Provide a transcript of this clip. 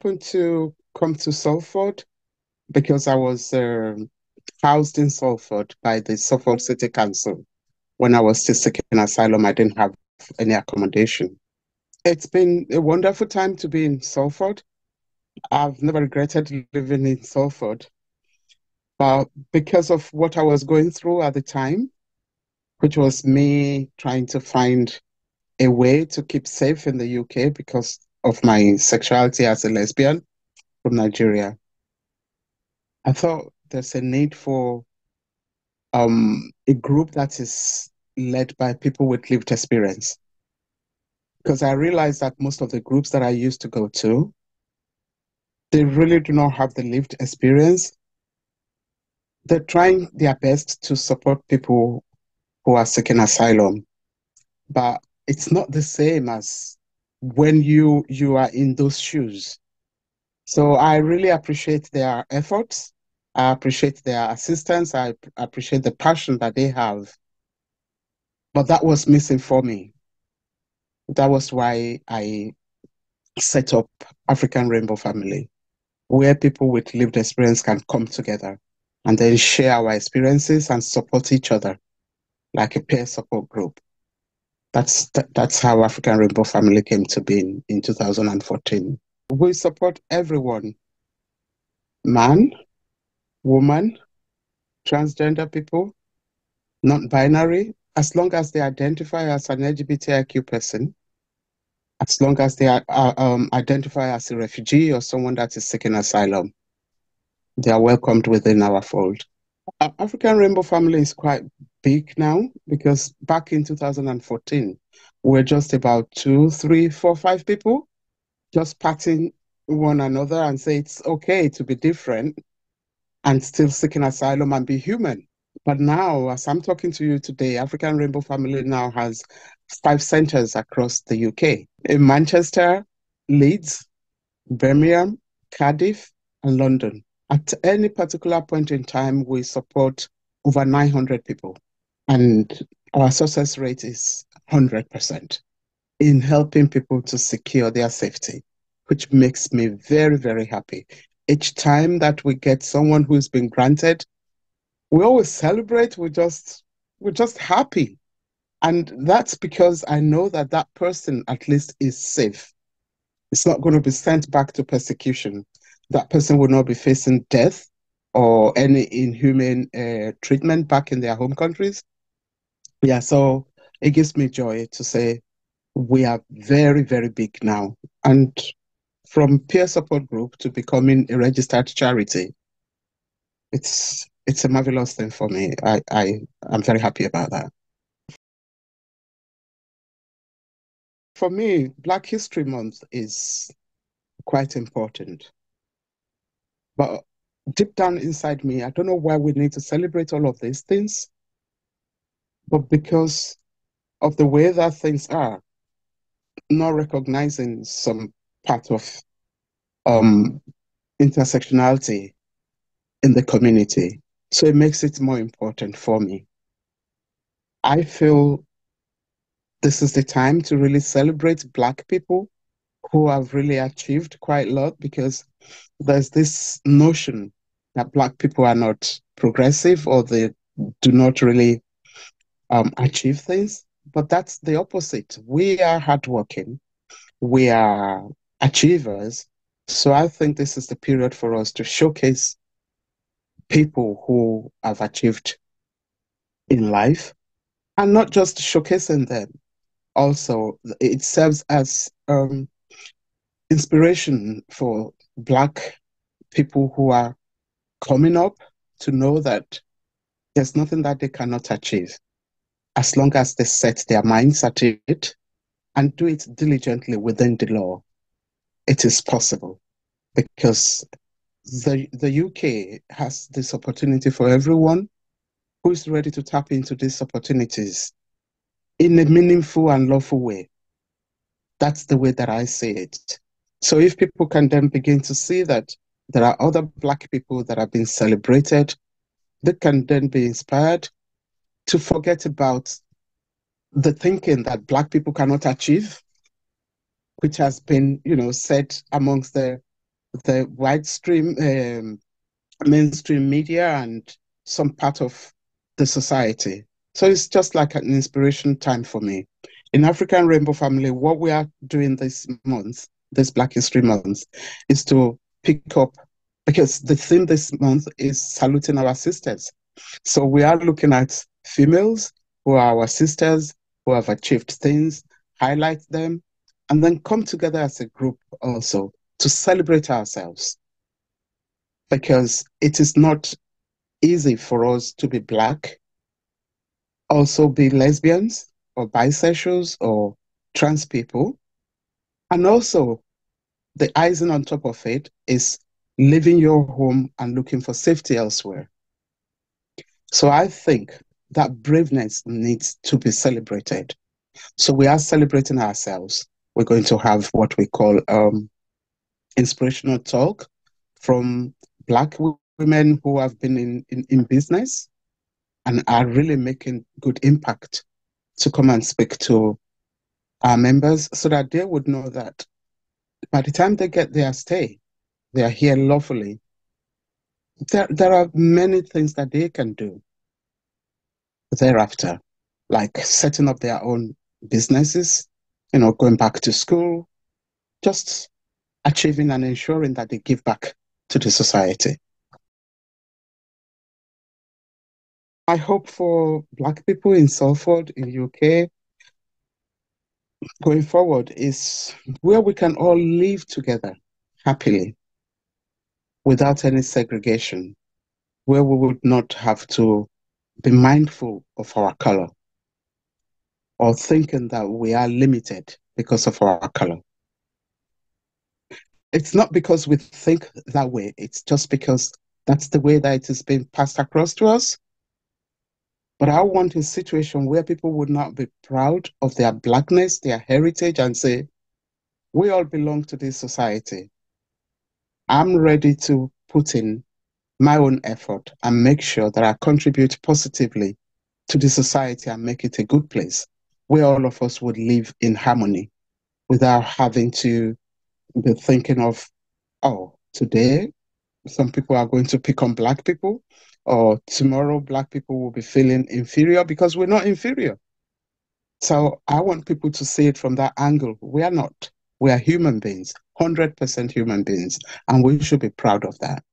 Happened to come to Salford because I was housed in Salford by the Salford City Council. When I was still seeking asylum, I didn't have any accommodation. It's been a wonderful time to be in Salford. I've never regretted living in Salford, but because of what I was going through at the time, which was me trying to find a way to keep safe in the UK because of my sexuality as a lesbian from Nigeria, I thought there's a need for a group that is led by people with lived experience. Because I realized that most of the groups that I used to go to, they really do not have the lived experience. They're trying their best to support people who are seeking asylum, but it's not the same as when you are in those shoes. So I really appreciate their efforts. I appreciate their assistance. I appreciate the passion that they have. But that was missing for me. That was why I set up African Rainbow Family, where people with lived experience can come together and then share our experiences and support each other like a peer support group. That's how African Rainbow Family came to be in 2014. We support everyone, man, woman, transgender people, non-binary, as long as they identify as an LGBTIQ person, as long as they identify as a refugee or someone that is seeking asylum, they are welcomed within our fold. African Rainbow Family is quite big now because back in 2014, we're just about two, three, four, five people just patting one another and say it's okay to be different and still seeking asylum and be human. But now, as I'm talking to you today, African Rainbow Family now has 5 centers across the UK in Manchester, Leeds, Birmingham, Cardiff, and London. At any particular point in time, we support over 900 people, and our success rate is 100% in helping people to secure their safety, which makes me very, very happy. Each time that we get someone who's been granted, we always celebrate. We're just happy. And that's because I know that that person at least is safe. It's not going to be sent back to persecution. That person will not be facing death or any inhumane treatment back in their home countries. Yeah, so it gives me joy to say we are very, very big now. And from peer support group to becoming a registered charity, it's a marvelous thing for me. I'm very happy about that. For me, Black History Month is quite important. But deep down inside me, I don't know why we need to celebrate all of these things, but because of the way that things are, not recognizing some part of um, intersectionality in the community. So it makes it more important for me. I feel this is the time to really celebrate Black people who have really achieved quite a lot because there's this notion that Black people are not progressive or they do not really achieve things. But that's the opposite. We are hardworking, we are achievers. So I think this is the period for us to showcase people who have achieved in life and not just showcasing them. Also, it serves as inspiration for Black people who are coming up to know that there's nothing that they cannot achieve as long as they set their minds at it and do it diligently within the law. It is possible because the UK has this opportunity for everyone who is ready to tap into these opportunities in a meaningful and lawful way. That's the way that I see it. So if people can then begin to see that there are other Black people that are being celebrated, they can then be inspired to forget about the thinking that Black people cannot achieve, which has been, said amongst the the widestream mainstream media and some part of the society. So it's just like an inspiration time for me. In African Rainbow Family, what we are doing this month, this Black History Month, is to pick up, because the theme this month is saluting our sisters. So we are looking at females who are our sisters, who have achieved things, highlight them, and then come together as a group also to celebrate ourselves, because it is not easy for us to be Black, also be lesbians or bisexuals or trans people. And also, the icing on top of it is leaving your home and looking for safety elsewhere. So I think that braveness needs to be celebrated. So we are celebrating ourselves. We're going to have what we call inspirational talk from Black women who have been in business and are really making good impact, to come and speak to our members so that they would know that by the time they get their stay, they are here lawfully. There are many things that they can do thereafter, like setting up their own businesses, going back to school, just achieving and ensuring that they give back to the society. I hope for Black people in Salford, in UK, going forward is where we can all live together happily without any segregation, where we would not have to be mindful of our color or thinking that we are limited because of our color. It's not because we think that way, it's just because that's the way that it is being passed across to us. But I want a situation where people would not be proud of their Blackness, their heritage, and say, we all belong to this society. I'm ready to put in my own effort and make sure that I contribute positively to the society and make it a good place where all of us would live in harmony without having to be thinking of, oh, today some people are going to pick on Black people, or tomorrow Black people will be feeling inferior, because we're not inferior. So I want people to see it from that angle. We are not. We are human beings, 100% human beings, and we should be proud of that.